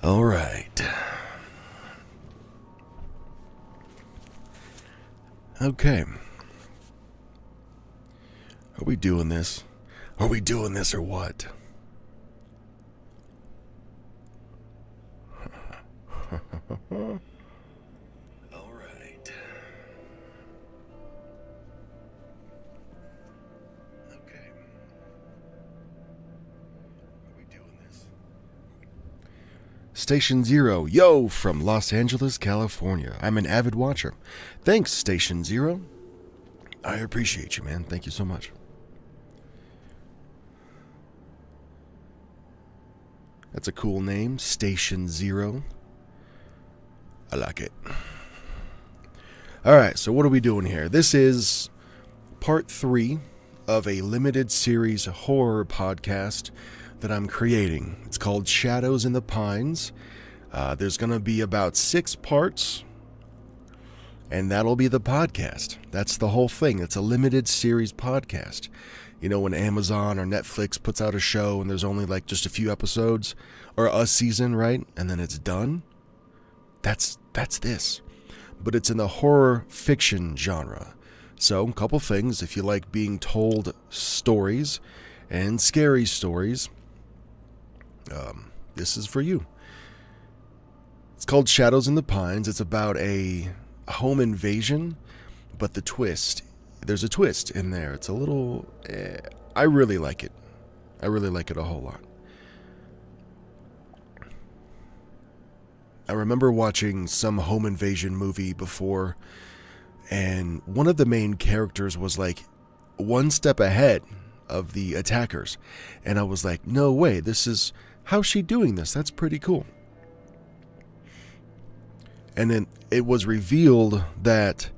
All right. Okay. Are we doing this? Are we doing this or what? All right. Okay. Are we doing this? Station Zero, yo, from Los Angeles, California. I'm an avid watcher. Thanks, Station Zero. I appreciate you, man. Thank you so much. That's a cool name, Station Zero. I like it. Alright, so what are we doing here? This is part 3 of a limited series horror podcast that I'm creating. It's called Shadows in the Pines. There's going to be about 6 parts, and that'll be the podcast. That's the whole thing. It's a limited series podcast. You know, when Amazon or Netflix puts out a show and there's only like just a few episodes or a season, right? And then it's done. That's this. But it's in the horror fiction genre. So, a couple things. If you like being told stories and scary stories, this is for you. It's called Shadows in the Pines. It's about a home invasion, but there's a twist in there. It's a little... I really like it. I really like it a whole lot. I remember watching some home invasion movie before, and one of the main characters was like one step ahead of the attackers. And I was like, no way, how's she doing this? That's pretty cool. And then it was revealed that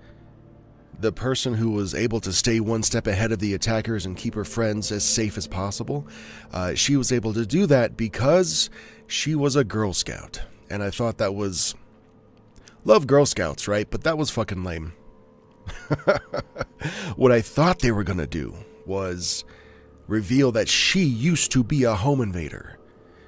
the person who was able to stay one step ahead of the attackers and keep her friends as safe as possible, she was able to do that because she was a Girl Scout. And I thought that was... Love Girl Scouts, right? But that was fucking lame. What I thought they were going to do was reveal that she used to be a home invader.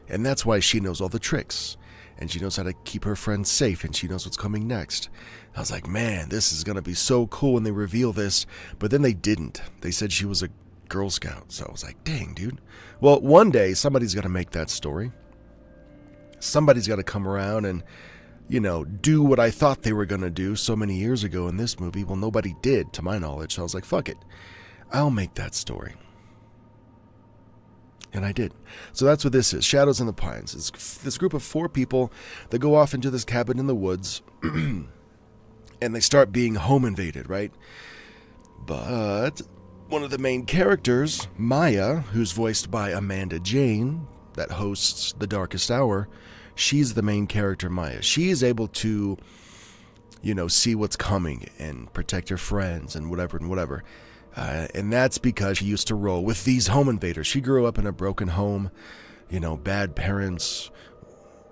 And that's why she knows all the tricks. And she knows how to keep her friends safe, and she knows what's coming next. I was like, man, this is going to be so cool when they reveal this. But then they didn't. They said she was a Girl Scout. So I was like, dang, dude. Well, one day, somebody's going to make that story. Somebody's got to come around and, do what I thought they were going to do so many years ago in this movie. Well, nobody did, to my knowledge. So I was like, fuck it. I'll make that story. And I did. So that's what this is. Shadows in the Pines. It's this group of 4 people that go off into this cabin in the woods. And they start being home invaded, right? But one of the main characters, Maya, who's voiced by Amanda Jane, that hosts The Darkest Hour, she's the main character, Maya. She is able to, see what's coming and protect her friends and whatever. And that's because she used to roll with these home invaders. She grew up in a broken home, bad parents,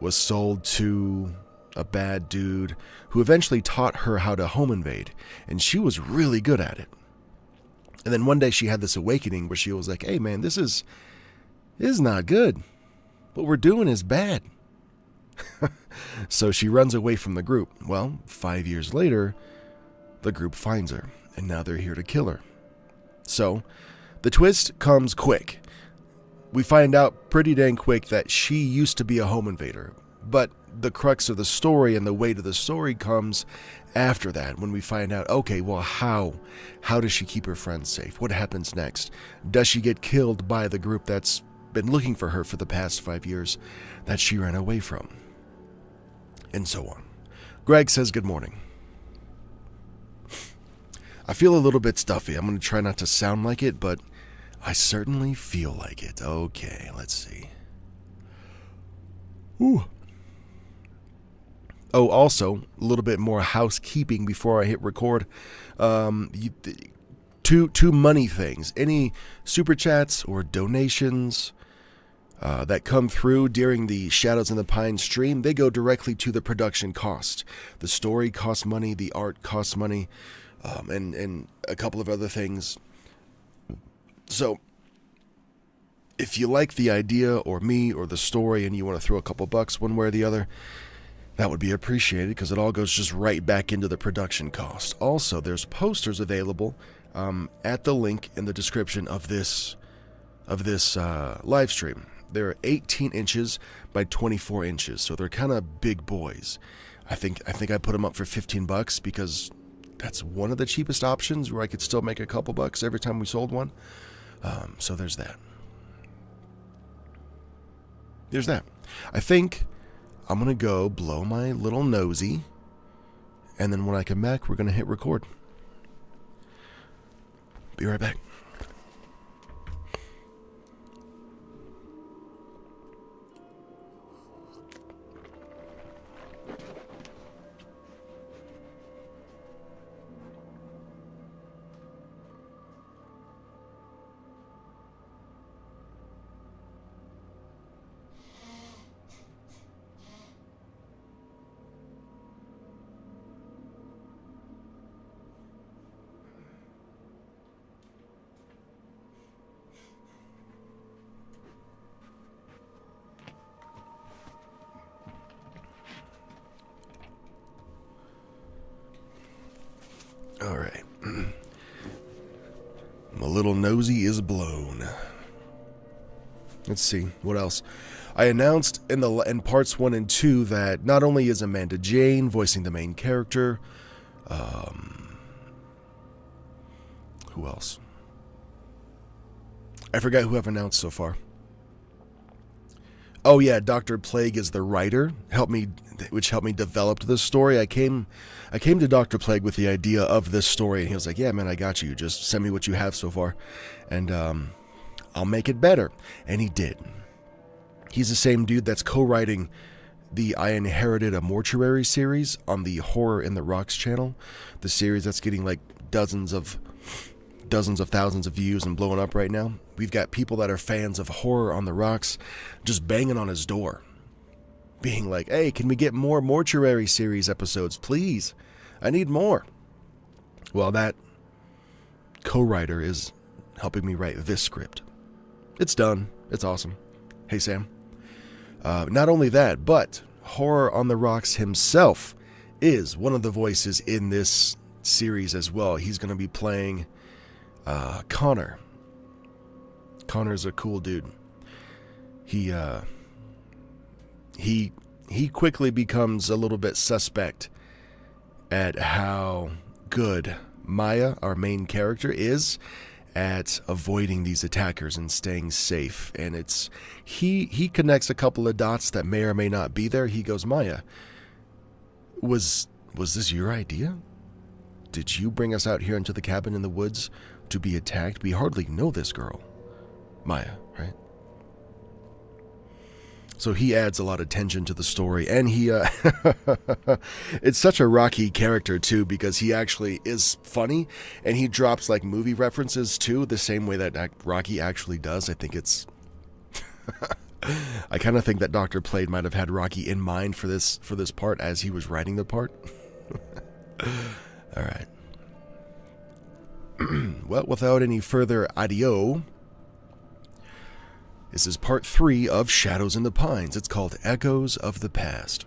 was sold to a bad dude who eventually taught her how to home invade. And she was really good at it. And then one day she had this awakening where she was like, hey man, this is not good. What we're doing is bad. So she runs away from the group. Well, 5 years later, the group finds her, and now they're here to kill her. So, the twist comes quick. We find out pretty dang quick that she used to be a home invader. But the crux of the story and the weight of the story comes after that, when we find out, okay, well, how does she keep her friends safe? What happens next? Does she get killed by the group that's been looking for her for the past 5 years that she ran away from? And so on. Greg says good morning. I feel a little bit stuffy. I'm going to try not to sound like it, but I certainly feel like it. Okay, let's see. Ooh. Oh, also, a little bit more housekeeping before I hit record. Two money things. Any super chats or donations that come through during the Shadows in the Pines stream, they go directly to the production cost. The story costs money, the art costs money, and a couple of other things. So, if you like the idea or me or the story and you want to throw a couple bucks one way or the other, that would be appreciated because it all goes just right back into the production cost. Also, there's posters available at the link in the description of this live stream. They're 18 inches by 24 inches, so they're kind of big boys. I think I put them up for $15 because that's one of the cheapest options where I could still make a couple bucks every time we sold one. So there's that. There's that. I think I'm going to go blow my little nosy, and then when I come back, we're going to hit record. Be right back. All right. My little nosy is blown. Let's see what else. I announced in parts 1 and 2 that not only is Amanda Jane voicing the main character, who else? I forgot who I've announced so far. Oh yeah, Dr. Plague is the writer, which helped me develop this story. I came to Dr. Plague with the idea of this story, and he was like, yeah, man, I got you. Just send me what you have so far, and I'll make it better. And he did. He's the same dude that's co-writing the I Inherited a Mortuary series on the Horror in the Rocks channel, the series that's getting like dozens of thousands of views and blowing up right now. We've got people that are fans of Horror on the Rocks just banging on his door, being like, hey, can we get more Mortuary series episodes, please? I need more. Well, that co-writer is helping me write this script. It's done. It's awesome. Hey, Sam. Not only that, but Horror on the Rocks himself is one of the voices in this series as well. He's going to be playing Connor. Connor's a cool dude. He quickly becomes a little bit suspect at how good Maya, our main character, is at avoiding these attackers and staying safe. And he connects a couple of dots that may or may not be there. He goes, Maya, was this your idea? Did you bring us out here into the cabin in the woods to be attacked? We hardly know this girl. Maya, right? So he adds a lot of tension to the story, and he it's such a Rocky character too, because he actually is funny, and he drops like movie references too, the same way that Rocky actually does. I think it's I kind of think that Dr. Plague might have had Rocky in mind for this part as he was writing the part. All right. Well, without any further ado, this is part 3 of Shadows in the Pines. It's called Echoes of the Past.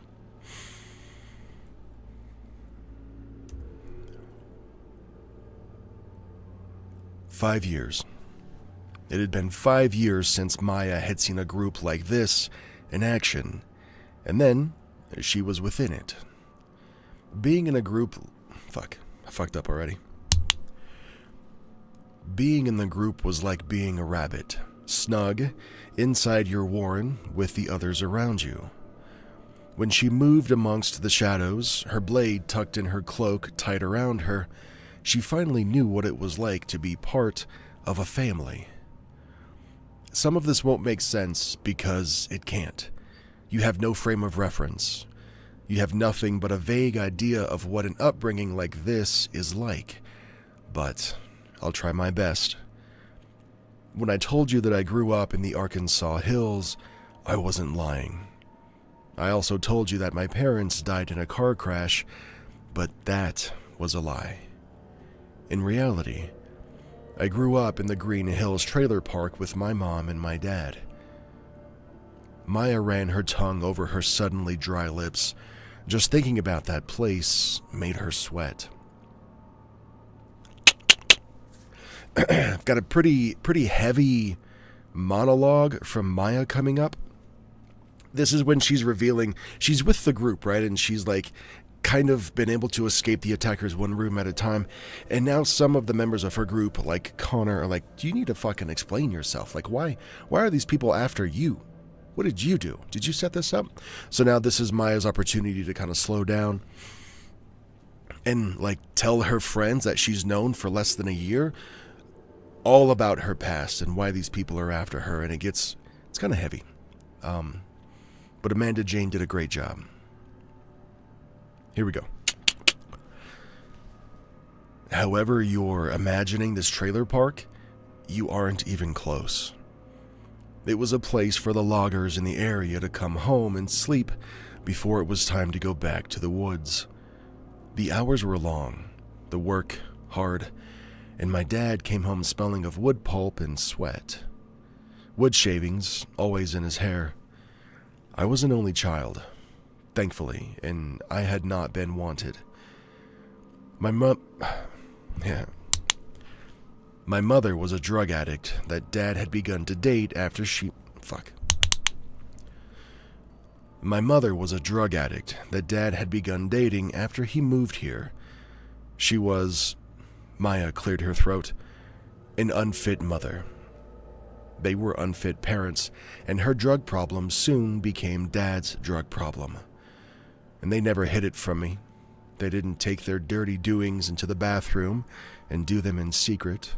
"5 years. It had been 5 years since Maya had seen a group like this in action, and then she was within it. Being in a group... Fuck, I fucked up already. Being in the group was like being a rabbit, snug inside your warren with the others around you. When she moved amongst the shadows, her blade tucked in her cloak tight around her, she finally knew what it was like to be part of a family. Some of this won't make sense because it can't. You have no frame of reference. You have nothing but a vague idea of what an upbringing like this is like. But I'll try my best. When I told you that I grew up in the Arkansas hills, I wasn't lying. I also told you that my parents died in a car crash, but that was a lie. In reality, I grew up in the Green Hills trailer park with my mom and my dad. Maya ran her tongue over her suddenly dry lips. Just thinking about that place made her sweat. I've got a pretty heavy monologue from Maya coming up. This is when she's revealing, she's with the group, right? And she's like kind of been able to escape the attackers one room at a time. And now some of the members of her group, like Connor, are like, do you need to fucking explain yourself? Like, why are these people after you? What did you do? Did you set this up? So now this is Maya's opportunity to kind of slow down and like tell her friends that she's known for less than a year all about her past and why these people are after her. And it's kind of heavy. But Amanda Jane did a great job. Here we go. However you're imagining this trailer park, you aren't even close. It was a place for the loggers in the area to come home and sleep before it was time to go back to the woods. The hours were long, the work hard, and my dad came home smelling of wood pulp and sweat. Wood shavings always in his hair. I was an only child, thankfully, and I had not been wanted. My mother was a drug addict that Dad had begun to date after My mother was a drug addict that Dad had begun dating after he moved here. She was, Maya cleared her throat, an unfit mother. They were unfit parents, and her drug problem soon became Dad's drug problem. And they never hid it from me. They didn't take their dirty doings into the bathroom and do them in secret.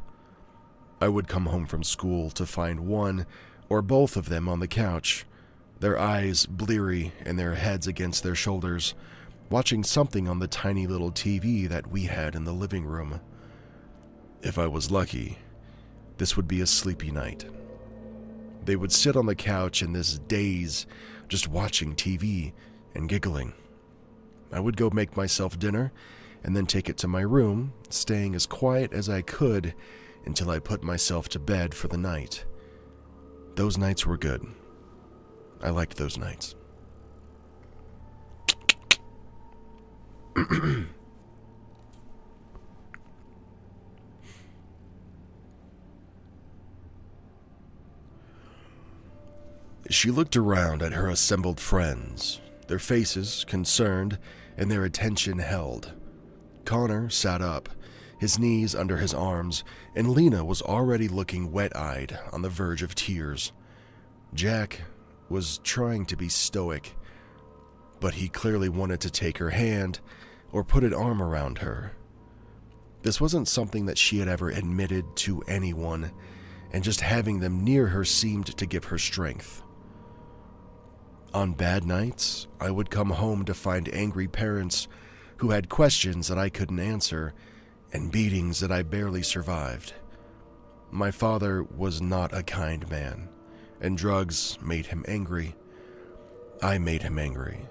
I would come home from school to find one or both of them on the couch, their eyes bleary and their heads against their shoulders, watching something on the tiny little TV that we had in the living room. If I was lucky, this would be a sleepy night. They would sit on the couch in this daze, just watching TV and giggling. I would go make myself dinner and then take it to my room, staying as quiet as I could until I put myself to bed for the night. Those nights were good. I liked those nights. She looked around at her assembled friends, their faces concerned and their attention held. Connor sat up, his knees under his arms, and Lena was already looking wet-eyed on the verge of tears. Jack was trying to be stoic, but he clearly wanted to take her hand or put an arm around her. This wasn't something that she had ever admitted to anyone, and just having them near her seemed to give her strength. On bad nights, I would come home to find angry parents who had questions that I couldn't answer and beatings that I barely survived. My father was not a kind man, and drugs made him angry. I made him angry.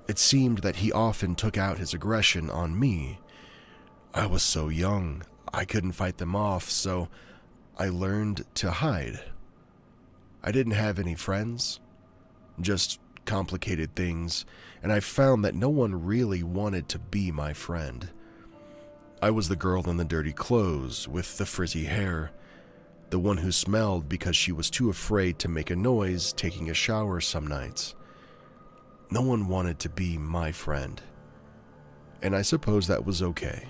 It seemed that he often took out his aggression on me. I was so young, I couldn't fight them off, so I learned to hide. I didn't have any friends, just complicated things, and I found that no one really wanted to be my friend. I was the girl in the dirty clothes with the frizzy hair, the one who smelled because she was too afraid to make a noise taking a shower some nights. No one wanted to be my friend, and I suppose that was okay.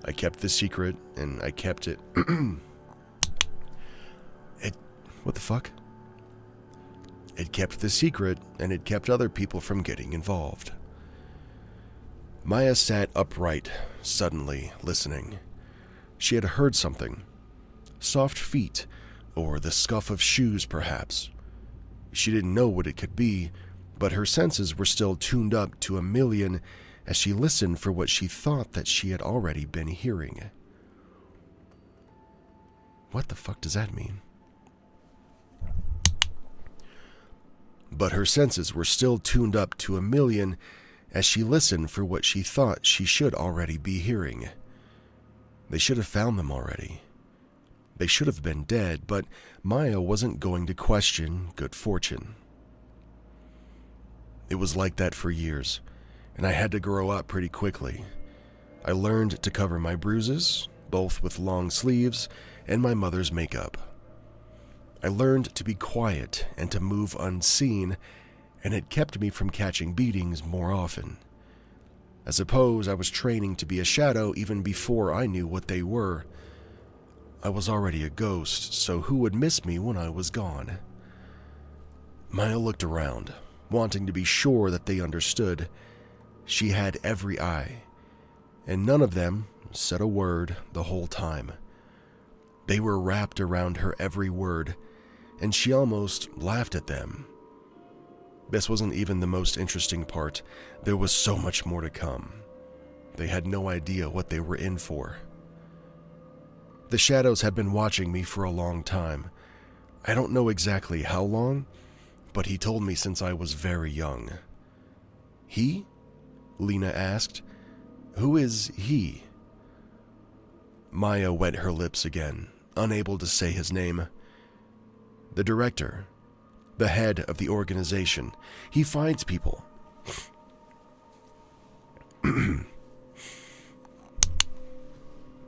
I kept the secret, and I kept it. What the fuck? It kept the secret, and it kept other people from getting involved. Maya sat upright, suddenly listening. She had heard something. Soft feet, or the scuff of shoes, perhaps. She didn't know what it could be, but her senses were still tuned up to 1,000,000 as she listened for what she thought that she had already been hearing. What the fuck does that mean? But her senses were still tuned up to 1,000,000 as she listened for what she thought she should already be hearing. They should have found them already. They should have been dead, but Maya wasn't going to question good fortune. It was like that for years, and I had to grow up pretty quickly. I learned to cover my bruises, both with long sleeves and my mother's makeup. I learned to be quiet and to move unseen, and it kept me from catching beatings more often. I suppose I was training to be a shadow even before I knew what they were. I was already a ghost, so who would miss me when I was gone? Maya looked around, wanting to be sure that they understood. She had every eye, and none of them said a word the whole time. They were wrapped around her every word, and she almost laughed at them. This wasn't even the most interesting part. There was so much more to come. They had no idea what they were in for. The shadows had been watching me for a long time. I don't know exactly how long, but he told me since I was very young. He? Lena asked. Who is he? Maya wet her lips again, unable to say his name. The director. The head of the organization. He finds people.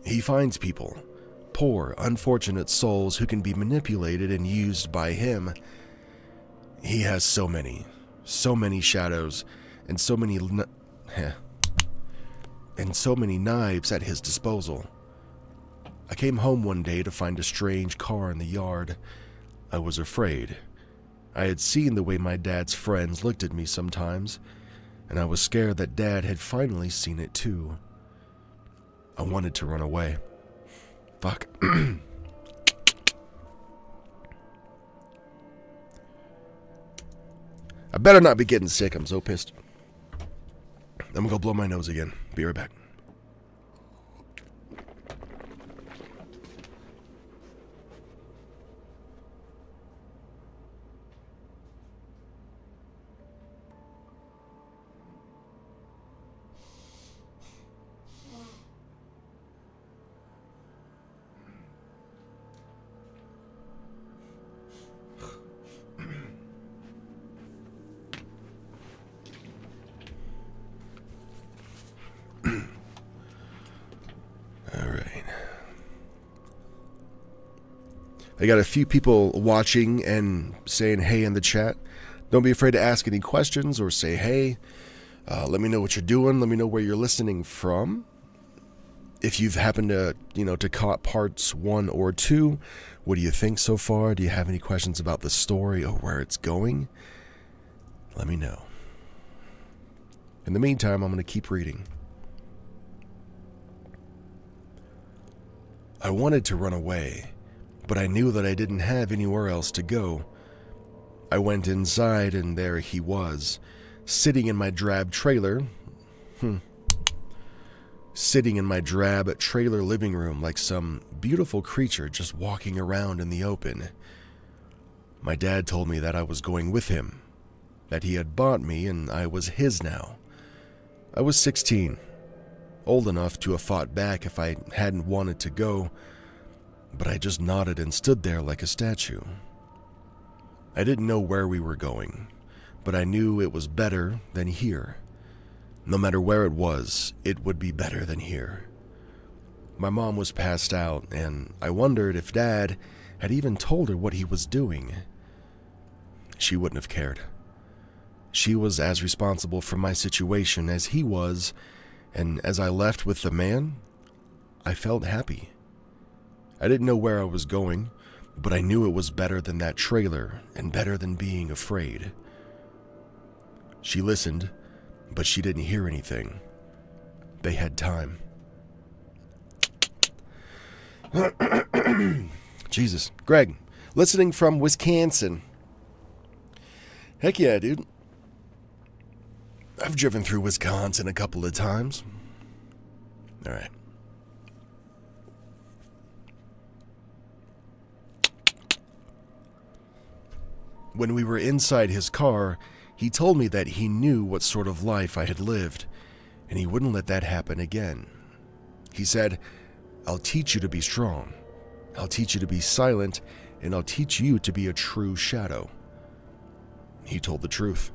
He finds people. Poor, unfortunate souls who can be manipulated and used by him. He has so many shadows, and so many knives at his disposal. I came home one day to find a strange car in the yard. I was afraid. I had seen the way my dad's friends looked at me sometimes, and I was scared that Dad had finally seen it too. I wanted to run away. Fuck. I better not be getting sick. I'm so pissed. I'm gonna go blow my nose again. Be right back. I got a few people watching and saying hey in the chat. Don't be afraid to ask any questions or say hey. Let me know what you're doing. Let me know where you're listening from. If you've happened to, to caught parts 1 or 2, what do you think so far? Do you have any questions about the story or where it's going? Let me know. In the meantime, I'm going to keep reading. I wanted to run away, but I knew that I didn't have anywhere else to go. I went inside, and there he was, sitting in my drab trailer. Sitting in my drab trailer living room like some beautiful creature just walking around in the open. My dad told me that I was going with him, that he had bought me and I was his now. I was 16, old enough to have fought back if I hadn't wanted to go, but I just nodded and stood there like a statue. I didn't know where we were going, but I knew it was better than here. No matter where it was, it would be better than here. My mom was passed out, and I wondered if Dad had even told her what he was doing. She wouldn't have cared. She was as responsible for my situation as he was, and as I left with the man, I felt happy. I didn't know where I was going, but I knew it was better than that trailer and better than being afraid. She listened, but she didn't hear anything. They had time. Jesus. Greg, listening from Wisconsin. Heck yeah, dude. I've driven through Wisconsin a couple of times. All right. When we were inside his car, he told me that he knew what sort of life I had lived, and he wouldn't let that happen again. He said, I'll teach you to be strong. I'll teach you to be silent, and I'll teach you to be a true shadow. He told the truth.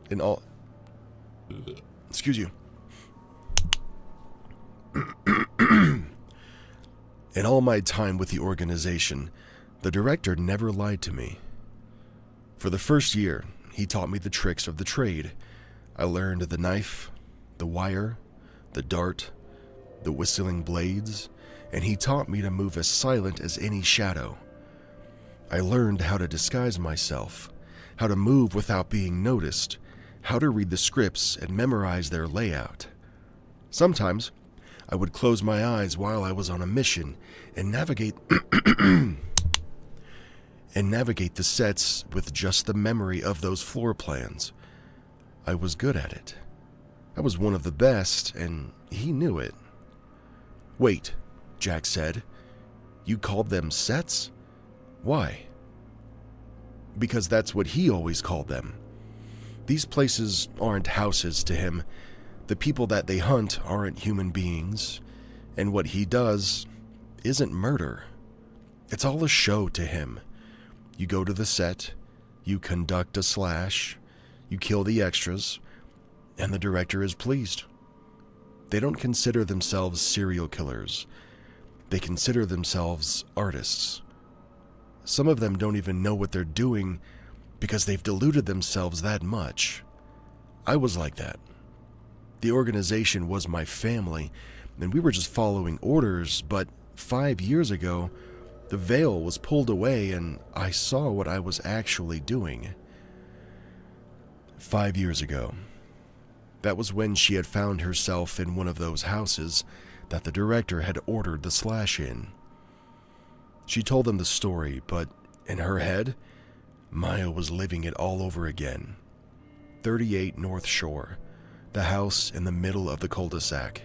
In all... Excuse you. In all my time with the organization, the director never lied to me. For the first year, he taught me the tricks of the trade. I learned the knife, the wire, the dart, the whistling blades, and he taught me to move as silent as any shadow. I learned how to disguise myself, how to move without being noticed, how to read the scripts and memorize their layout. Sometimes, I would close my eyes while I was on a mission and navigate the sets with just the memory of those floor plans. I was good at it. I was one of the best, and he knew it. Wait, Jack said. You called them sets? Why? Because that's what he always called them. These places aren't houses to him. The people that they hunt aren't human beings, and what he does isn't murder. It's all a show to him. You go to the set, you conduct a slash, you kill the extras, and the director is pleased. They don't consider themselves serial killers. They consider themselves artists. Some of them don't even know what they're doing because they've deluded themselves that much. I was like that. The organization was my family, and we were just following orders, but 5 years ago, the veil was pulled away and I saw what I was actually doing. 5 years ago. That was when she had found herself in one of those houses that the director had ordered the slash in. She told them the story, but in her head, Maya was living it all over again. 38 North Shore. The house in the middle of the cul-de-sac.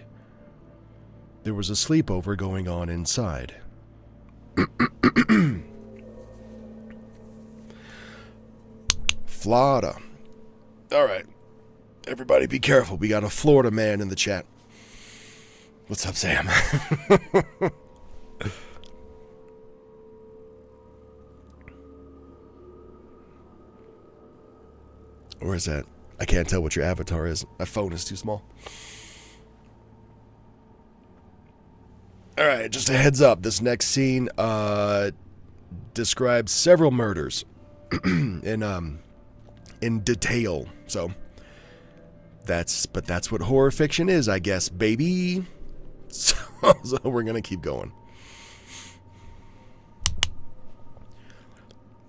There was a sleepover going on inside. Florida. All right. Everybody be careful. We got a Florida man in the chat. What's up, Sam? Or is that? I can't tell what your avatar is. My phone is too small. Alright, just a heads up. This next scene describes several murders in detail. So that's what horror fiction is, I guess, baby. So we're gonna keep going.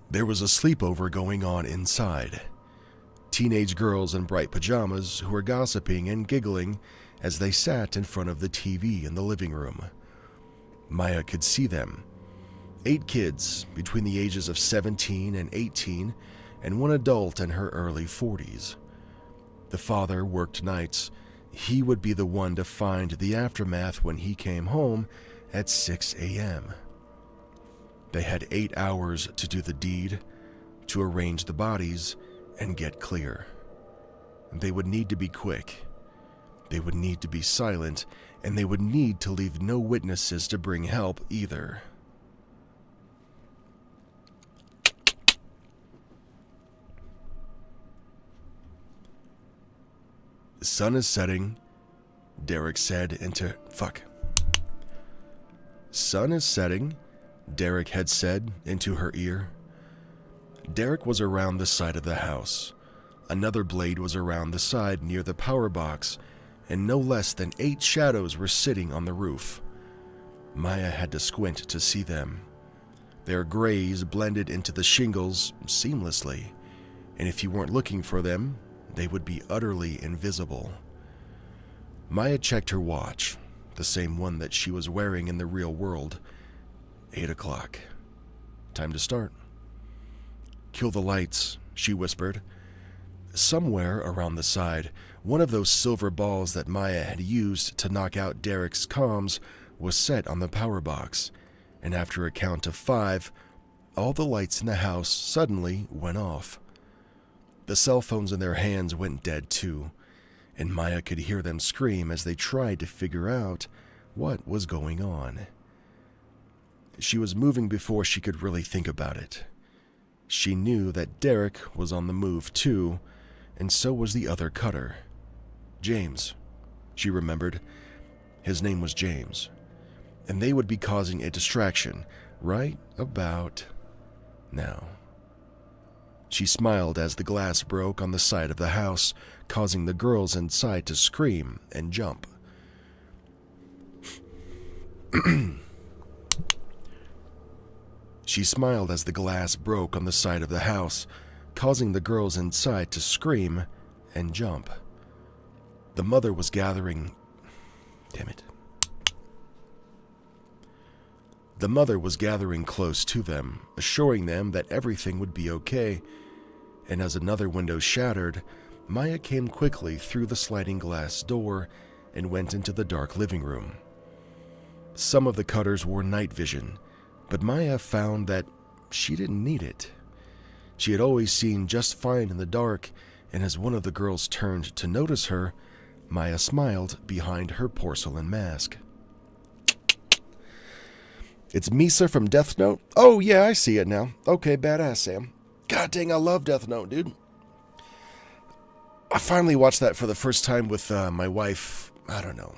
There was a sleepover going on inside. Teenage girls in bright pajamas who were gossiping and giggling as they sat in front of the TV in the living room. Maya could see them. 8 kids between the ages of 17 and 18, and one adult in her early 40s. The father worked nights. He would be the one to find the aftermath when he came home at 6 a.m. They had 8 hours to do the deed, to arrange the bodies, and get clear. They would need to be quick. They would need to be silent, and they would need to leave no witnesses to bring help either. The sun is setting, Derek said into... Sun is setting, Derek had said into her ear. Derek was around the side of the house. Another blade was around the side near the power box, and no less than 8 shadows were sitting on the roof. Maya had to squint to see them. Their grays blended into the shingles seamlessly, and if you weren't looking for them, they would be utterly invisible. Maya checked her watch, the same one that she was wearing in the real world. 8 o'clock. Time to start. Kill the lights, she whispered. Somewhere around the side, one of those silver balls that Maya had used to knock out Derek's comms was set on the power box, and after a count of 5, all the lights in the house suddenly went off. The cell phones in their hands went dead too, and Maya could hear them scream as they tried to figure out what was going on. She was moving before she could really think about it. She knew that Derek was on the move too, and so was the other cutter. James, she remembered. His name was James. And they would be causing a distraction right about now. She smiled as the glass broke on the side of the house, causing the girls inside to scream and jump. She smiled as the glass broke on the side of the house, causing the girls inside to scream and jump. The mother was gathering... Damn it. The mother was gathering close to them, assuring them that everything would be okay, and as another window shattered, Maya came quickly through the sliding glass door and went into the dark living room. Some of the cutters wore night vision, but Maya found that she didn't need it. She had always seen just fine in the dark, and as one of the girls turned to notice her, Maya smiled behind her porcelain mask. It's Misa from Death Note? Oh, yeah, I see it now. Okay, badass, Sam. God dang, I love Death Note, dude. I finally watched that for the first time with my wife, I don't know,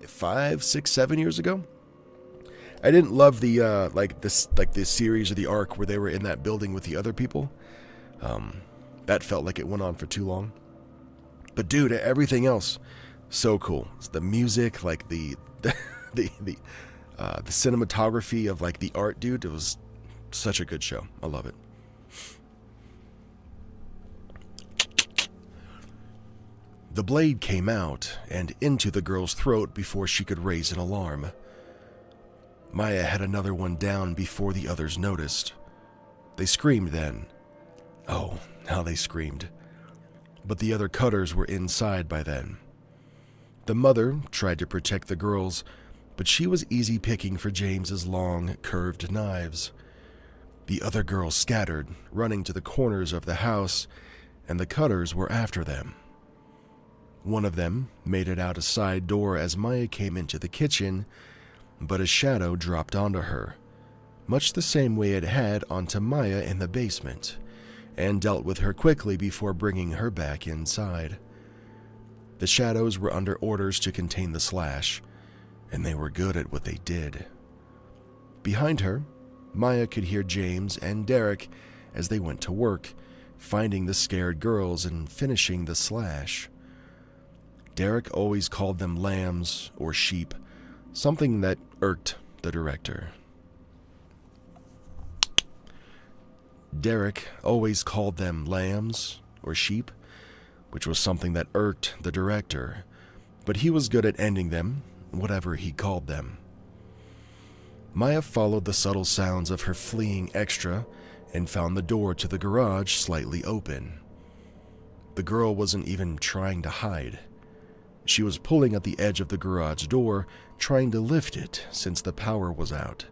5, 6, 7 years ago. I didn't love the, the series or the arc where they were in that building with the other people. That felt like it went on for too long. But dude, everything else, so cool. It's the music, like the cinematography of like the art, dude. It was such a good show. I love it. The blade came out and into the girl's throat before she could raise an alarm. Maya had another one down before the others noticed. They screamed then. Oh, how they screamed. But the other cutters were inside by then. The mother tried to protect the girls, but she was easy picking for James's long, curved knives. The other girls scattered, running to the corners of the house, and the cutters were after them. One of them made it out a side door as Maya came into the kitchen, but a shadow dropped onto her, much the same way it had onto Maya in the basement, and dealt with her quickly before bringing her back inside. The shadows were under orders to contain the slash, and they were good at what they did. Behind her, Maya could hear James and Derek as they went to work, finding the scared girls and finishing the slash. Derek always called them lambs or sheep, something that irked the director. Derek always called them lambs or sheep, which was something that irked the director, but he was good at ending them, whatever he called them. Maya followed the subtle sounds of her fleeing extra and found the door to the garage slightly open. The girl wasn't even trying to hide. She was pulling at the edge of the garage door, trying to lift it since the power was out.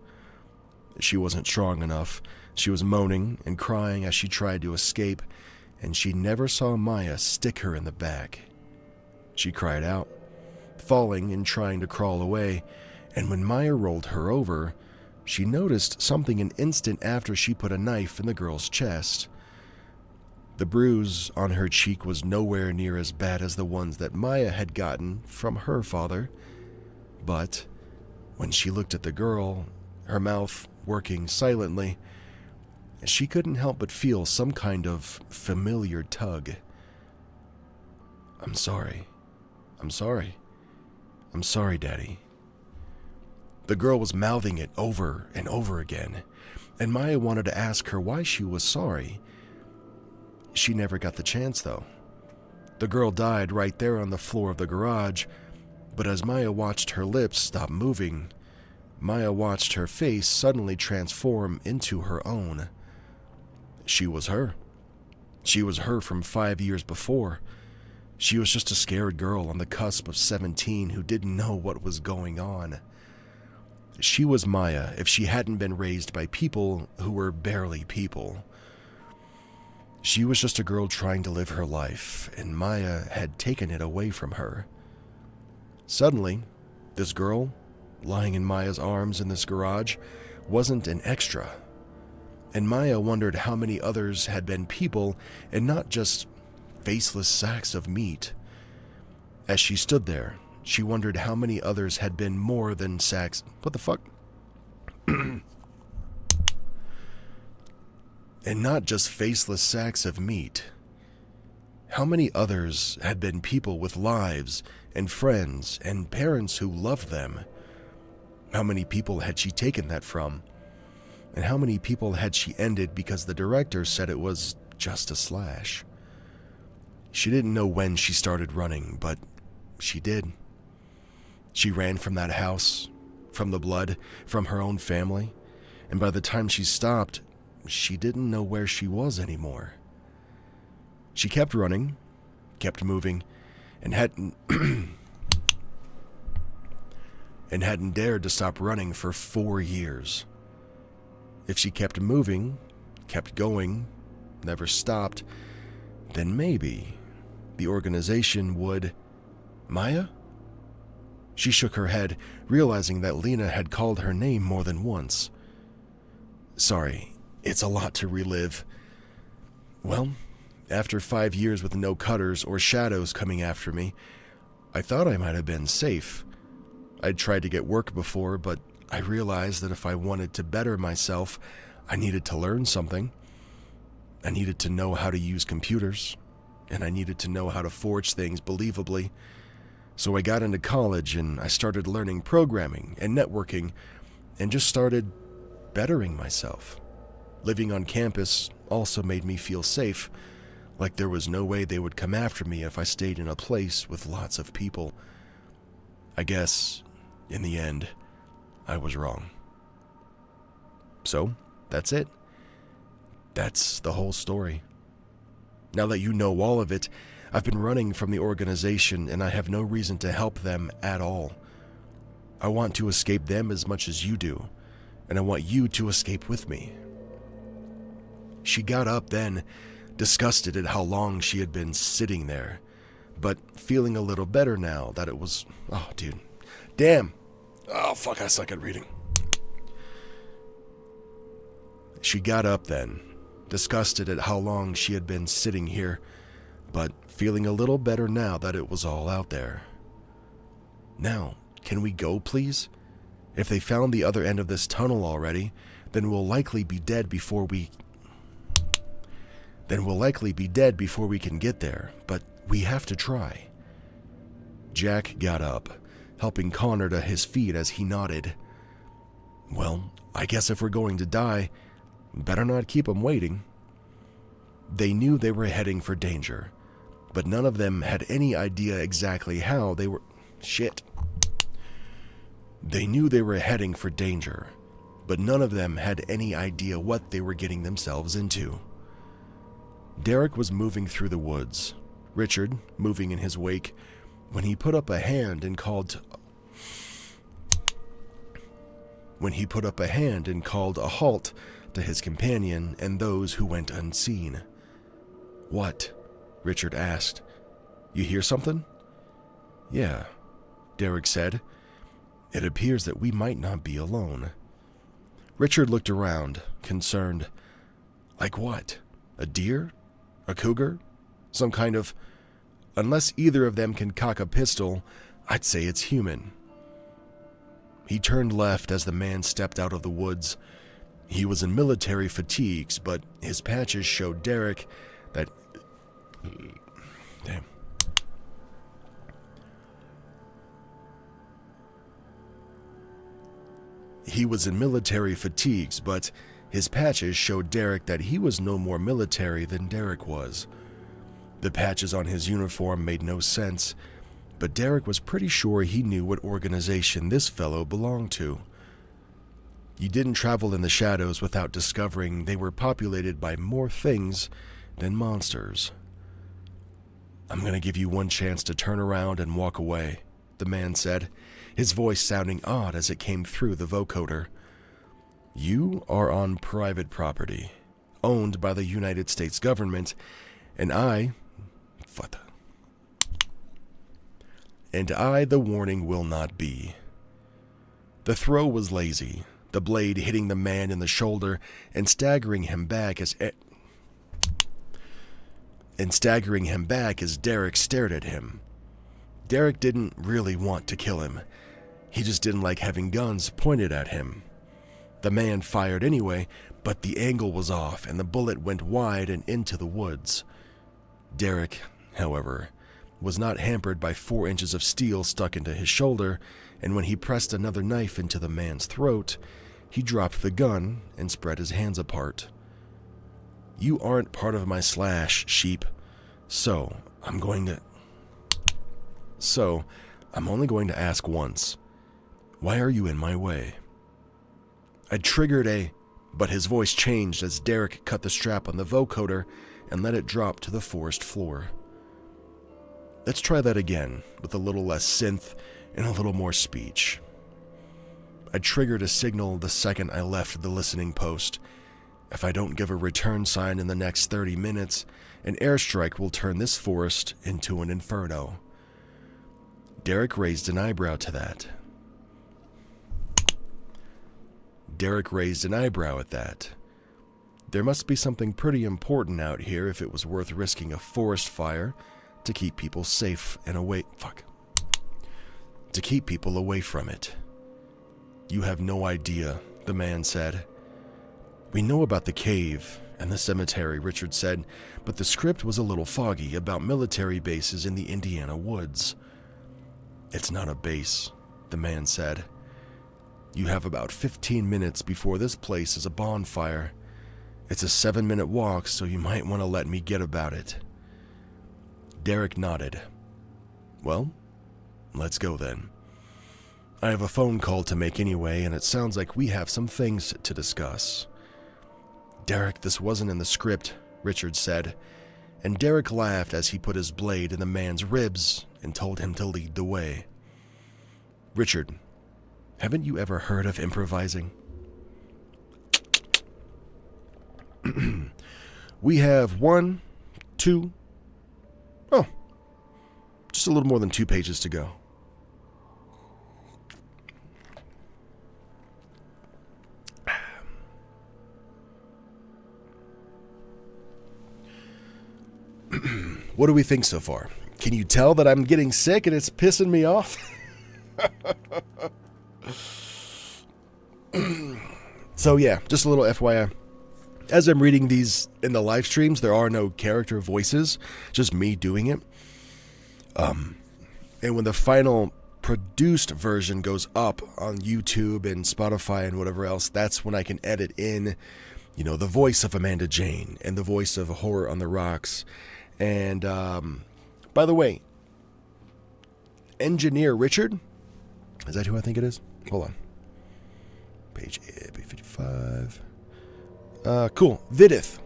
She wasn't strong enough. She was moaning and crying as she tried to escape, and she never saw Maya stick her in the back. She cried out, falling and trying to crawl away, and when Maya rolled her over, she noticed something an instant after she put a knife in the girl's chest. The bruise on her cheek was nowhere near as bad as the ones that Maya had gotten from her father, but when she looked at the girl, her mouth working silently, she couldn't help but feel some kind of familiar tug. I'm sorry, Daddy." The girl was mouthing it over and over again, and Maya wanted to ask her why she was sorry. She never got the chance, though. The girl died right there on the floor of the garage, but as Maya watched her lips stop moving, Maya watched her face suddenly transform into her own. She was her. She was her from 5 years before. She was just a scared girl on the cusp of 17 who didn't know what was going on. She was Maya if she hadn't been raised by people who were barely people. She was just a girl trying to live her life, and Maya had taken it away from her. Suddenly, This girl, lying in Maya's arms in this garage, wasn't an extra. And Maya wondered how many others had been people and not just faceless sacks of meat. As she stood there, she wondered how many others had been more than sacks. What the fuck? And not just faceless sacks of meat. How many others had been people with lives and friends and parents who loved them? How many people had she taken that from? And how many people had she ended because the director said it was just a slash? She didn't know when she started running, but she did. She ran from that house, from the blood, from her own family, and by the time she stopped, she didn't know where she was anymore. She kept running, kept moving, and hadn't dared to stop running for 4 years. If she kept moving, kept going, never stopped, then maybe the organization would... Maya? She shook her head, realizing that Lena had called her name more than once. Sorry, it's a lot to relive. Well, after 5 years with no cutters or shadows coming after me, I thought I might have been safe. I'd tried to get work before, but I realized that if I wanted to better myself, I needed to learn something. I needed to know how to use computers, and I needed to know how to forge things believably. So I got into college and I started learning programming and networking and just started bettering myself. Living on campus also made me feel safe, like there was no way they would come after me if I stayed in a place with lots of people. I guess, in the end, I was wrong. So, that's it. That's the whole story. Now that you know all of it, I've been running from the organization and I have no reason to help them at all. I want to escape them as much as you do, and I want you to escape with me. She got up then, disgusted at how long she had been sitting there, but feeling a little better now that it was... Oh, dude. Damn. Oh, fuck, I suck at reading. She got up then, disgusted at how long she had been sitting here, but feeling a little better now that it was all out there. Now, can we go, please? If they found the other end of this tunnel already, then we'll likely be dead before we can get there, but we have to try. Jack got up, helping Connor to his feet as he nodded. Well, I guess if we're going to die, better not keep them waiting. They knew they were heading for danger, but none of them had any idea exactly how they were... Shit. They knew they were heading for danger, but none of them had any idea what they were getting themselves into. Derek was moving through the woods, Richard moving in his wake, when he put up a hand and called a halt to his companion and those who went unseen. "What?" Richard asked. "You hear something?" "Yeah," Derek said. "It appears that we might not be alone." Richard looked around, concerned. "Like what? A deer? A cougar? Some kind of... Unless either of them can cock a pistol, I'd say it's human." He turned left as the man stepped out of the woods. He was in military fatigues, but his patches showed Derek that... Damn. He was in military fatigues, but his patches showed Derek that he was no more military than Derek was. The patches on his uniform made no sense, but Derek was pretty sure he knew what organization this fellow belonged to. You didn't travel in the shadows without discovering they were populated by more things than monsters. "I'm going to give you one chance to turn around and walk away," the man said, his voice sounding odd as it came through the vocoder. "You are on private property, owned by the United States government, and I, the warning will not be," The throw was lazy, the blade hitting the man in the shoulder and staggering him back as Derek stared at him. Derek didn't really want to kill him. He just didn't like having guns pointed at him. The man fired anyway, but the angle was off and the bullet went wide and into the woods. Derek, however, was not hampered by 4 inches of steel stuck into his shoulder, and when he pressed another knife into the man's throat, he dropped the gun and spread his hands apart. "You aren't part of my slash, sheep, so I'm only going to ask once. Why are you in my way?" I triggered but his voice changed as Derek cut the strap on the vocoder and let it drop to the forest floor. Let's try that again, with a little less synth and a little more speech. I triggered a signal the second I left the listening post. If I don't give a return sign in the next 30 minutes, an airstrike will turn this forest into an inferno. Derek raised an eyebrow to that. Derek raised an eyebrow at that. There must be something pretty important out here if it was worth risking a forest fire to keep people safe and away. To keep people away from it. "You have no idea," the man said. "We know about the cave and the cemetery," Richard said, but the script was a little foggy about military bases in the Indiana woods. "It's not a base," the man said. "You have about 15 minutes before this place is a bonfire. It's a 7-minute walk, so you might want to let me get about it." Derek nodded. "Well, let's go then. I have a phone call to make anyway, and it sounds like we have some things to discuss." "Derek, this wasn't in the script," Richard said, and Derek laughed as he put his blade in the man's ribs and told him to lead the way. "Richard, haven't you ever heard of improvising?" "We have just a little more than 2 pages to go." What do we think so far? Can you tell that I'm getting sick and it's pissing me off? So yeah, just a little FYI. As I'm reading these in the live streams, there are no character voices, just me doing it. And when the final produced version goes up on YouTube and Spotify and whatever else, that's when I can edit in, the voice of Amanda Jane and the voice of Horror on the Rocks. And by the way, Engineer Richard, is that who I think it is? Hold on. Page 55. Cool. Vidith.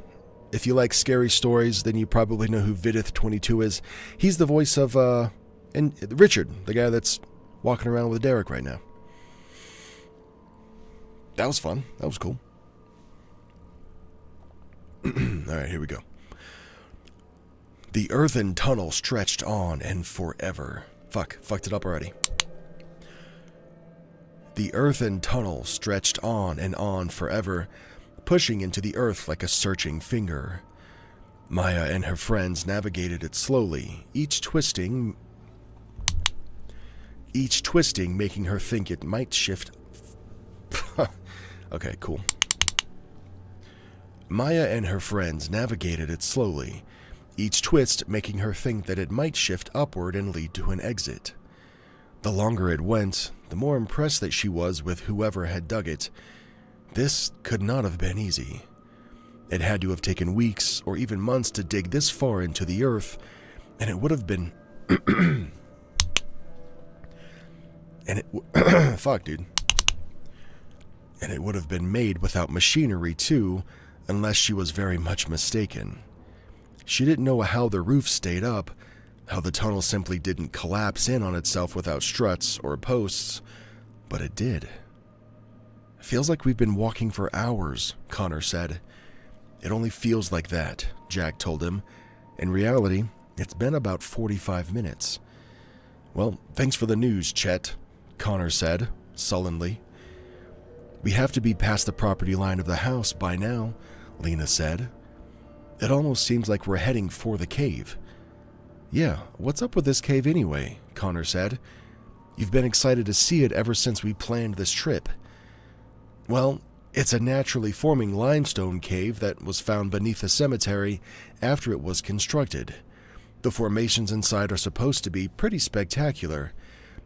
If you like scary stories, then you probably know who Vidith22 is. He's the voice of Richard, the guy that's walking around with Derek right now. That was fun. That was cool. All right, here we go. The earthen tunnel stretched on and forever. Fucked it up already. The earthen tunnel stretched on and on forever, pushing into the earth like a searching finger. Maya and her friends navigated it slowly, each twisting making her think it might shift. Okay, cool. Maya and her friends navigated it slowly, each twist making her think that it might shift upward and lead to an exit. The longer it went, the more impressed that she was with whoever had dug it. This could not have been easy. It had to have taken weeks or even months to dig this far into the earth, and it would have been... Fuck, dude. And it would have been made without machinery, too, unless she was very much mistaken. She didn't know how the roof stayed up, how the tunnel simply didn't collapse in on itself without struts or posts, but it did. "Feels like we've been walking for hours," Connor said. "It only feels like that," Jack told him. "In reality, it's been about 45 minutes. "Well, thanks for the news, Chet," Connor said, sullenly. We have to be past the property line of the house by now, Lena said. It almost seems like we're heading for the cave. Yeah, what's up with this cave anyway? Connor said. You've been excited to see it ever since we planned this trip. Well, it's a naturally forming limestone cave that was found beneath the cemetery after it was constructed. The formations inside are supposed to be pretty spectacular.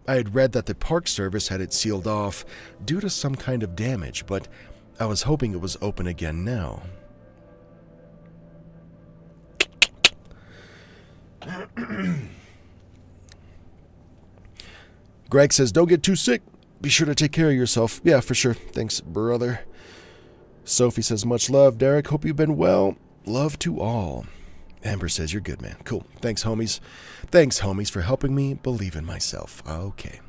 I had read that the Park Service had it sealed off due to some kind of damage, but I was hoping it was open again now. Greg says, don't get too sick. Be sure to take care of yourself. Yeah, for sure. Thanks, brother. Sophie says, much love, Derek. Hope you've been well. Love to all. Amber says, you're good, man. Cool. Thanks, homies. Thanks, homies, for helping me believe in myself. Okay.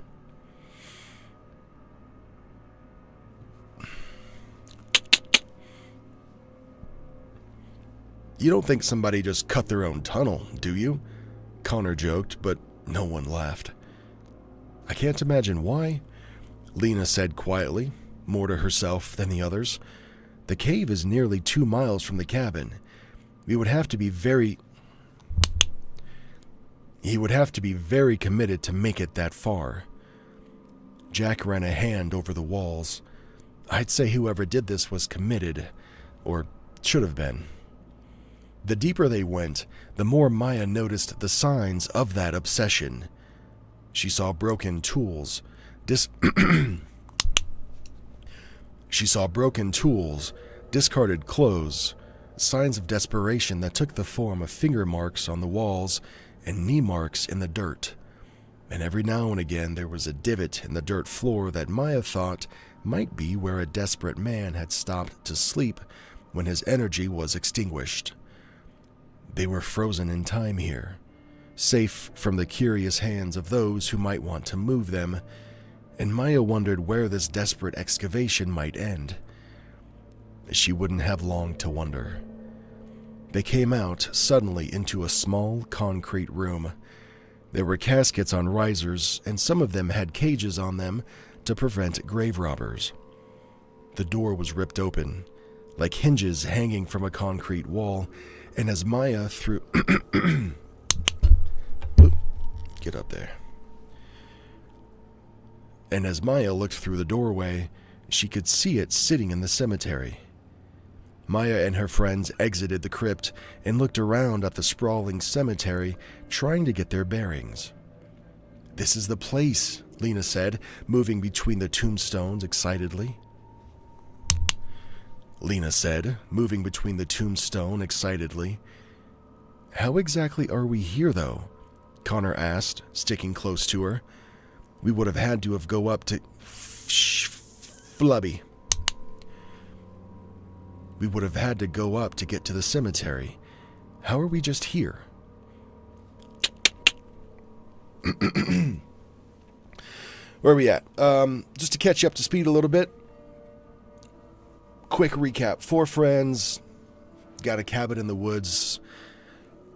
You don't think somebody just cut their own tunnel, do you? Connor joked, but no one laughed. I can't imagine why, Lena said quietly, more to herself than the others. The cave is nearly 2 miles from the cabin. He would have to be very committed to make it that far. Jack ran a hand over the walls. I'd say whoever did this was committed, or should have been. The deeper they went, the more Maya noticed the signs of that obsession. She saw broken tools, discarded clothes, signs of desperation that took the form of finger marks on the walls and knee marks in the dirt. And every now and again there was a divot in the dirt floor that Maya thought might be where a desperate man had stopped to sleep when his energy was extinguished. They were frozen in time here, safe from the curious hands of those who might want to move them, and Maya wondered where this desperate excavation might end. She wouldn't have long to wonder. They came out suddenly into a small concrete room. There were caskets on risers, and some of them had cages on them to prevent grave robbers. The door was ripped open, like hinges hanging from a concrete wall, and as Maya threw... Get up there. And as Maya looked through the doorway, she could see it sitting in the cemetery. Maya and her friends exited the crypt and looked around at the sprawling cemetery, trying to get their bearings. This is the place, Lena said, moving between the tombstones excitedly. How exactly are we here, though? Connor asked, sticking close to her. We would have had to go up to... Flubby. We would have had to go up to get to the cemetery. How are we just here? Where are we at? Just to catch you up to speed a little bit. Quick recap. 4 friends got a cabin in the woods.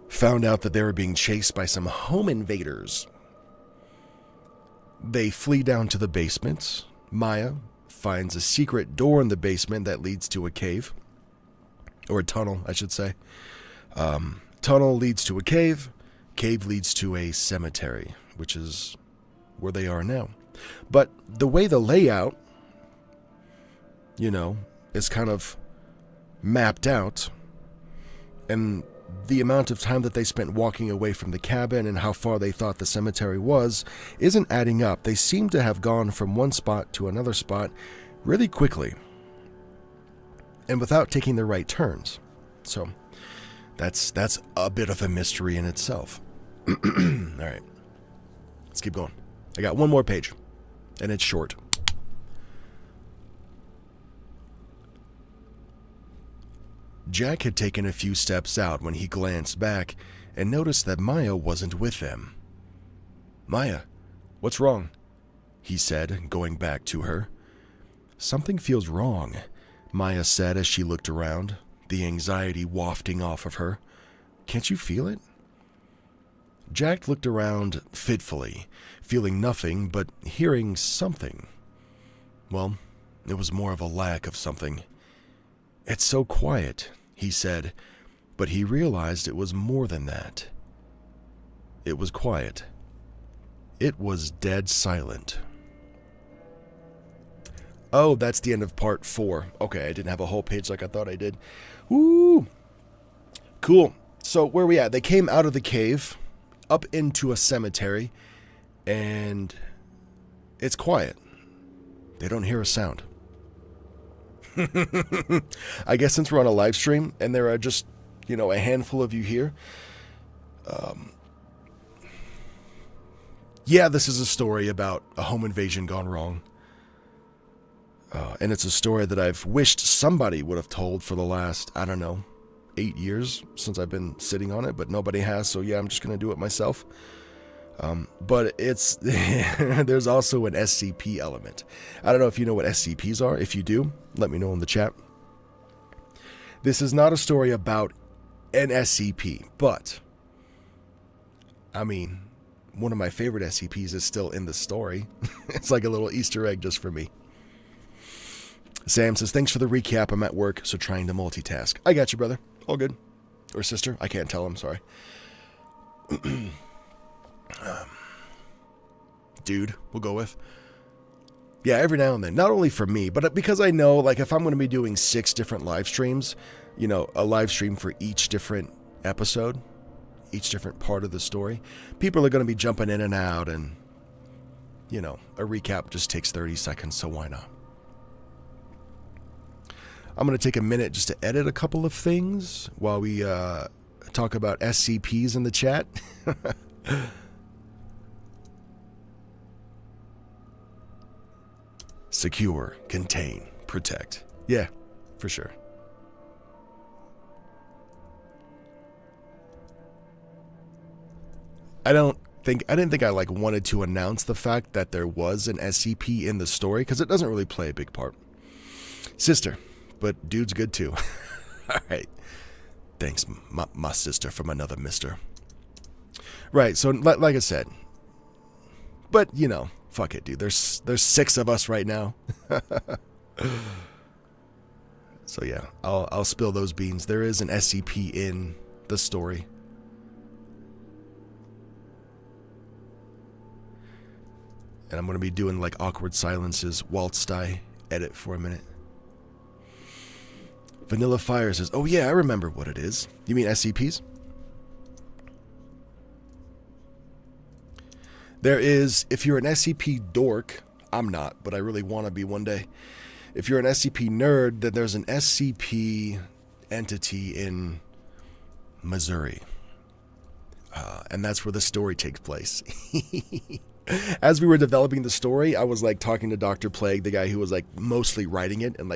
Found out that they were being chased by some home invaders. They flee down to the basement. Maya finds a secret door in the basement that leads to a cave. Or a tunnel, I should say. Tunnel leads to a cave. Cave leads to a cemetery, which is where they are now. But the way the layout, is kind of mapped out, and the amount of time that they spent walking away from the cabin and how far they thought the cemetery was isn't adding up. They seem to have gone from one spot to another spot really quickly and without taking the right turns. So that's a bit of a mystery in itself. All right, let's keep going. I got one more page, and it's short. Jack had taken a few steps out when he glanced back and noticed that Maya wasn't with them. Maya, what's wrong? He said, going back to her. Something feels wrong, Maya said as she looked around, the anxiety wafting off of her. Can't you feel it? Jack looked around fitfully, feeling nothing but hearing something. Well, It was more of a lack of something. "It's so quiet," he said, but he realized it was more than that. It was quiet. It was dead silent. Oh, that's the end of part 4. Okay, I didn't have a whole page like I thought I did. Woo! Cool. So where are we at? They came out of the cave, up into a cemetery, and it's quiet. They don't hear a sound. I guess since we're on a live stream and there are just, a handful of you here, yeah, this is a story about a home invasion gone wrong. And it's a story that I've wished somebody would have told for the last, 8 years since I've been sitting on it, but nobody has, so yeah, I'm just going to do it myself. But it's there's also an SCP element. I don't know if you know what SCPs are. If you do, let me know in the chat. This is not a story about an SCP, but one of my favorite SCPs is still in the story. It's like a little Easter egg just for me. Sam says, "Thanks for the recap. I'm at work, so trying to multitask." I got you, brother. All good. Or sister. I can't tell. I'm sorry. Dude, we'll go with. Yeah, every now and then. Not only for me, but because I know, if I'm going to be doing 6 different live streams, a live stream for each different episode, each different part of the story, people are going to be jumping in and out, and, a recap just takes 30 seconds, so why not? I'm going to take a minute just to edit a couple of things while we talk about SCPs in the chat. Secure, contain, protect. Yeah, for sure. I didn't think I wanted to announce the fact that there was an SCP in the story because it doesn't really play a big part. Sister, but dude's good too. All right. Thanks, my sister from another mister. Right, so like I said, but fuck it, dude. There's 6 of us right now. So yeah, I'll spill those beans. There is an SCP in the story. And I'm going to be doing awkward silences whilst I edit for a minute. Vanilla Fire says, "Oh yeah, I remember what it is. You mean SCPs?" There is, if you're an SCP dork, I'm not, but I really want to be one day. If you're an SCP nerd, then there's an SCP entity in Missouri. And that's where the story takes place. As we were developing the story, I was talking to Dr. Plague, the guy who was mostly writing it and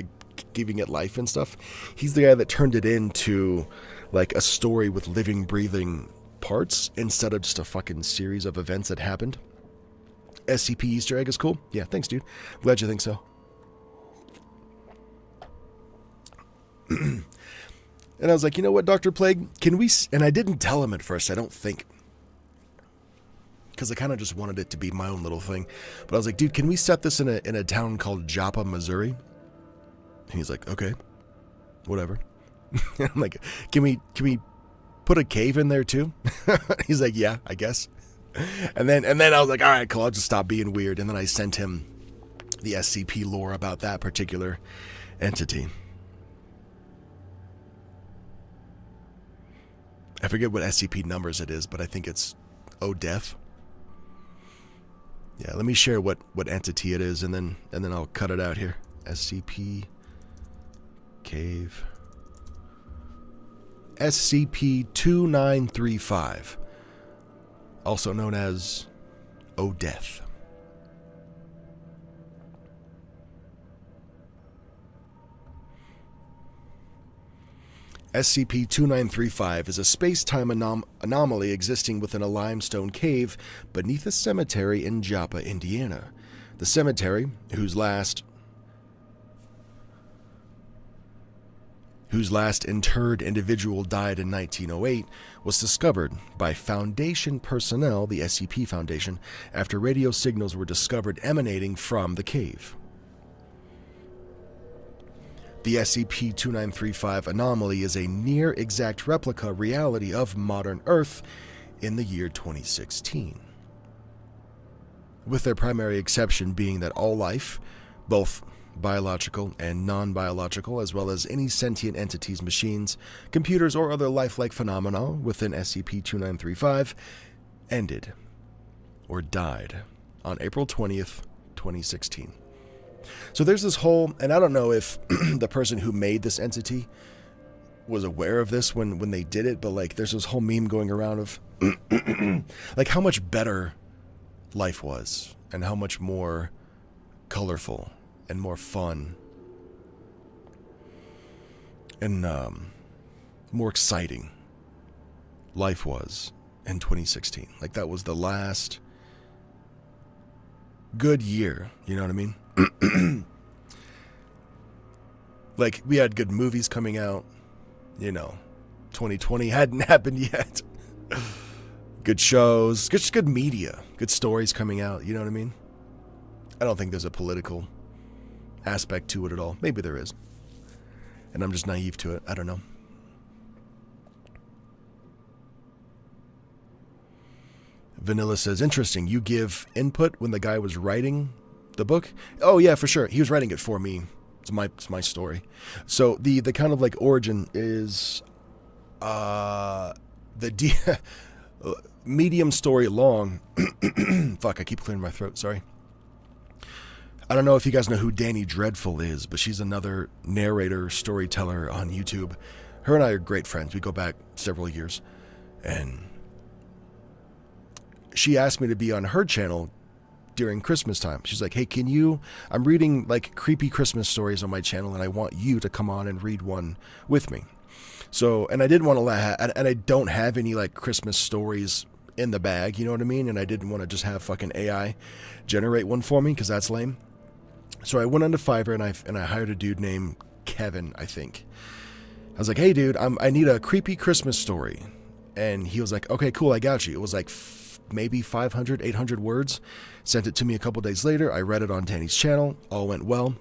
giving it life and stuff. He's the guy that turned it into a story with living, breathing parts instead of just a fucking series of events that happened. SCP Easter egg is cool. Yeah, thanks, dude. Glad you think so. And I was like, you know what, Dr. Plague, can we... And I didn't tell him at first, I don't think. Because I kind of just wanted it to be my own little thing. But I was like, dude, can we set this in a town called Joppa, Missouri? And he's like, okay, whatever. I'm like, can we put a cave in there too? He's like, yeah, I guess. And then I was like, all right, cool, I'll just stop being weird. And then I sent him the SCP lore about that particular entity. I forget what SCP numbers it is, but I think it's O-Death. Yeah, let me share what entity it is, and then I'll cut it out here. SCP Cave. SCP-2935, also known as O-Death. SCP-2935 is a space-time anomaly existing within a limestone cave beneath a cemetery in Joppa, Indiana. The cemetery, whose last interred individual died in 1908, was discovered by Foundation personnel, the SCP Foundation, after radio signals were discovered emanating from the cave. The SCP-2935 anomaly is a near-exact replica reality of modern Earth in the year 2016. With their primary exception being that all life, both biological and non-biological, as well as any sentient entities, machines, computers, or other lifelike phenomena within SCP-2935, ended or died on April 20th, 2016. So there's this whole, and I don't know if the person who made this entity was aware of this when they did it, but like there's this whole meme going around of like how much better life was and how much more colorful and more fun and more exciting life was in 2016. Like that was the last good year, you know what I mean? Like we had good movies coming out, you know, 2020 hadn't happened yet. Good shows, just good media, good stories coming out, you know what I mean? I don't think there's a political aspect to it at all. Maybe there is. And I'm just naive to it. I don't know. Vanilla says, interesting. You give input when the guy was writing the book? Oh, yeah, for sure. He was writing it for me. It's my story. So the kind of like origin is medium story long. Fuck, I keep clearing my throat. Sorry. I don't know if you guys know who Danny Dreadful is, but she's another narrator, storyteller on YouTube. Her and I are great friends. We go back several years. And she asked me to be on her channel during Christmas time. She's like, hey, I'm reading like creepy Christmas stories on my channel and I want you to come on and read one with me. So, and I didn't want to, and I don't have any like Christmas stories in the bag, you know what I mean? And I didn't want to just have fucking AI generate one for me because that's lame. So I went onto Fiverr and I hired a dude named Kevin, I think. I was like, hey dude, I need a creepy Christmas story. And he was like, okay, cool, I got you. It was like maybe 500, 800 words. Sent it to me a couple days later. I read it on Danny's channel. All went well.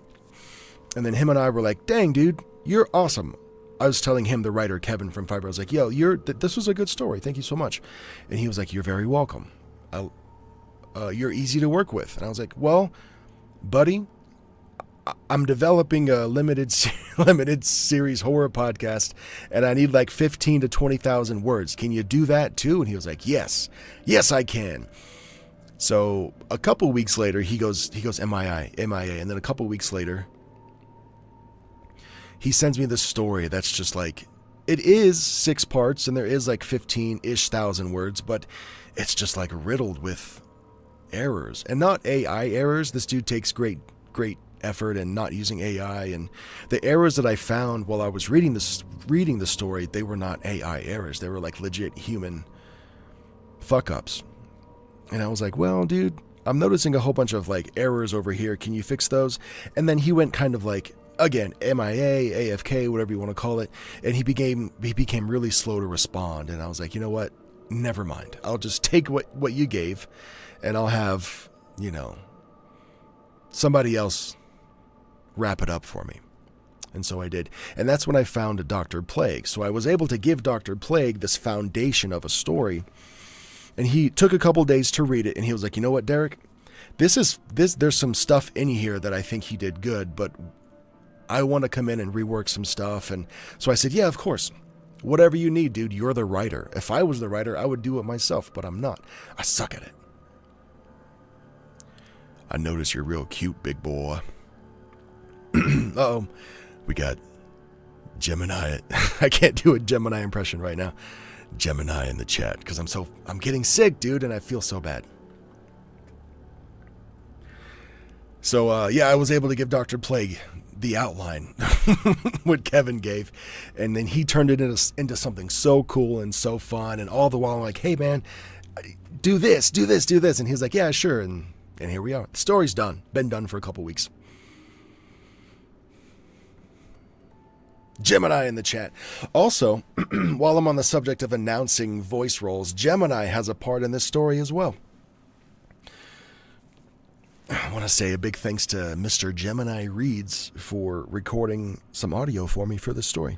And then him and I were like, dang dude, you're awesome. I was telling him, the writer, Kevin from Fiverr, I was like, yo, this was a good story. Thank you so much. And he was like, you're very welcome. You're easy to work with. And I was like, well, buddy, I'm developing a limited series horror podcast, and I need like 15 to 20,000 words. Can you do that too? And he was like, yes, I can. So a couple weeks later, he goes MIA. And then a couple weeks later, he sends me this story that's just like, it is 6 parts and there is like 15-ish thousand words, but it's just like riddled with errors, and not AI errors. This dude takes great effort and not using AI, and the errors that I found while I was reading the story, they were not AI errors. They were like legit human fuck ups. And I was like, well, dude, I'm noticing a whole bunch of like errors over here. Can you fix those? And then he went kind of like, again, MIA, AFK, whatever you want to call it. And he became really slow to respond. And I was like, you know what? Never mind. I'll just take what you gave and I'll have, you know, somebody else wrap it up for me. And so I did. And that's when I found Dr. Plague. So I was able to give Dr. Plague this foundation of a story. And he took a couple days to read it. And he was like, you know what, Derek? There's some stuff in here that I think he did good, but I want to come in and rework some stuff. And so I said, yeah, of course. Whatever you need, dude. You're the writer. If I was the writer, I would do it myself, but I'm not. I suck at it. I notice you're real cute, big boy. Uh-oh. We got Gemini. I can't do a Gemini impression right now. Gemini in the chat because I'm getting sick, dude, and I feel so bad. So, yeah, I was able to give Dr. Plague the outline, what Kevin gave, and then he turned it into something so cool and so fun, and all the while I'm like, hey, man, do this, and he was like, yeah, sure, and here we are. The story's done. Been done for a couple weeks. Gemini in the chat. Also, while I'm on the subject of announcing voice roles, Gemini has a part in this story as well. I want to say a big thanks to Mr. Gemini Reads for recording some audio for me for this story.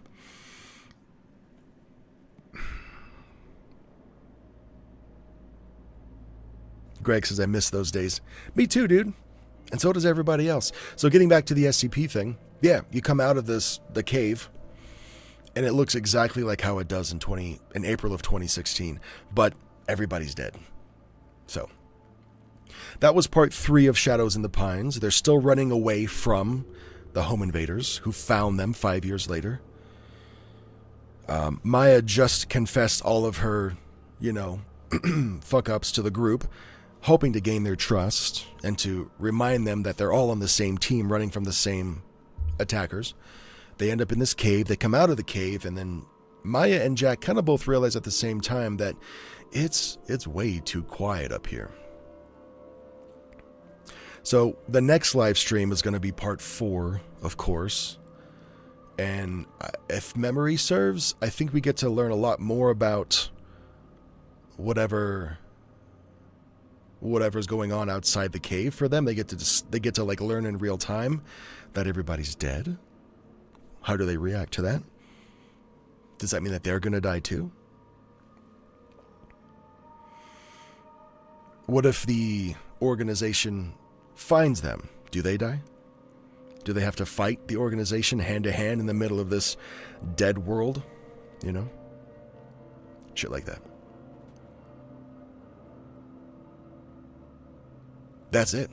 Greg says, I miss those days. Me too, dude. And so does everybody else. So getting back to the SCP thing, yeah, you come out of the cave, and it looks exactly like how it does in April of 2016, but everybody's dead. So that was part 3 of Shadows in the Pines. They're still running away from the home invaders who found them 5 years later. Maya just confessed all of her, fuck-ups to the group, hoping to gain their trust and to remind them that they're all on the same team running from the same attackers. They end up in this cave, they come out of the cave, and then Maya and Jack kind of both realize at the same time that it's way too quiet up here. So the next live stream is going to be part 4, of course. And if memory serves, I think we get to learn a lot more about whatever's going on outside the cave for them. They get to like learn in real time that everybody's dead. How do they react to that? Does that mean that they're going to die too? What if the organization finds them? Do they die? Do they have to fight the organization hand to hand in the middle of this dead world? Shit like that. That's it.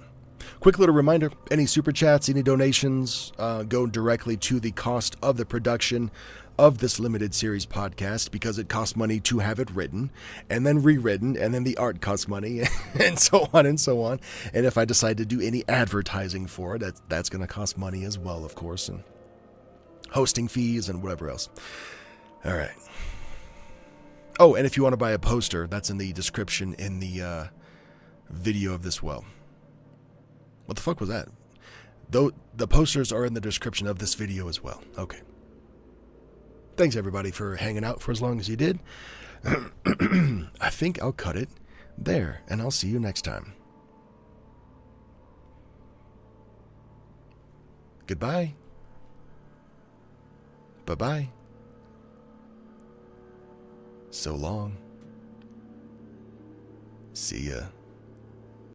Quick little reminder, any super chats, any donations go directly to the cost of the production of this limited series podcast, because it costs money to have it written and then rewritten, and then the art costs money and so on and so on. And if I decide to do any advertising for it, that's going to cost money as well, of course, and hosting fees and whatever else. All right. Oh, and if you want to buy a poster, that's in the description in the video of this. Well, what the fuck was that? Though the posters are in the description of this video as well. Okay. Thanks everybody for hanging out for as long as you did. I think I'll cut it there, and I'll see you next time. Goodbye. Bye-bye. So long. See ya.